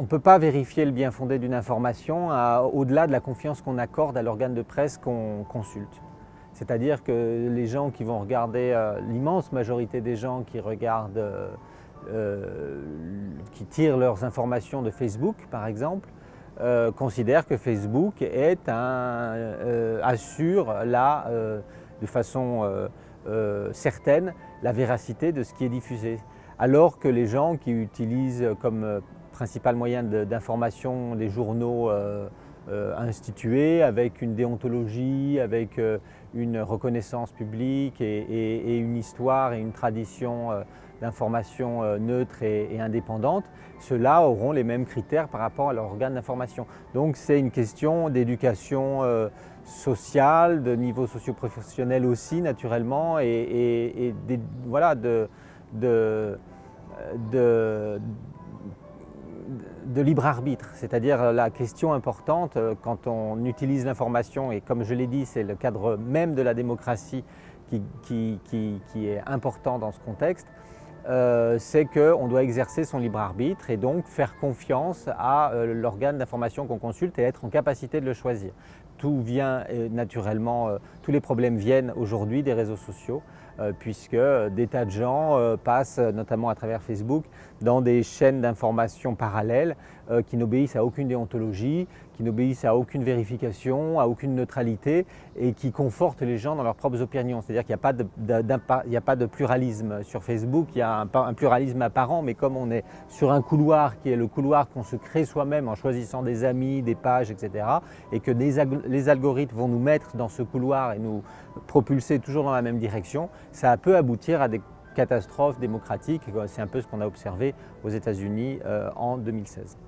On ne peut pas vérifier le bien fondé d'une information au-delà de la confiance qu'on accorde à l'organe de presse qu'on consulte. C'est-à-dire que les gens qui vont regarder, l'immense majorité des gens qui regardent, qui tirent leurs informations de Facebook par exemple, considèrent que Facebook assure de façon certaine la véracité de ce qui est diffusé. Alors que les gens qui utilisent comme principal moyen d'information les journaux institués avec une déontologie, avec une reconnaissance publique et une histoire et une tradition d'information neutre et indépendante, ceux-là auront les mêmes critères par rapport à leur organe d'information. Donc c'est une question d'éducation sociale, de niveau socio-professionnel aussi naturellement voilà, de libre arbitre, c'est-à-dire la question importante quand on utilise l'information, et comme je l'ai dit, c'est le cadre même de la démocratie qui est important dans ce contexte, c'est qu'on doit exercer son libre arbitre et donc faire confiance à l'organe d'information qu'on consulte et être en capacité de le choisir. Tout vient naturellement, tous les problèmes viennent aujourd'hui des réseaux sociaux, puisque des tas de gens passent, notamment à travers Facebook, dans des chaînes d'information parallèles qui n'obéissent à aucune déontologie, qui n'obéissent à aucune vérification, à aucune neutralité et qui confortent les gens dans leurs propres opinions. C'est-à-dire qu'il n'y a pas de pluralisme sur Facebook, il y a un pluralisme apparent, mais comme on est sur un couloir qui est le couloir qu'on se crée soi-même en choisissant des amis, des pages, etc., et que les algorithmes vont nous mettre dans ce couloir et nous propulser toujours dans la même direction, ça peut aboutir à des catastrophes démocratiques. C'est un peu ce qu'on a observé aux États-Unis en 2016.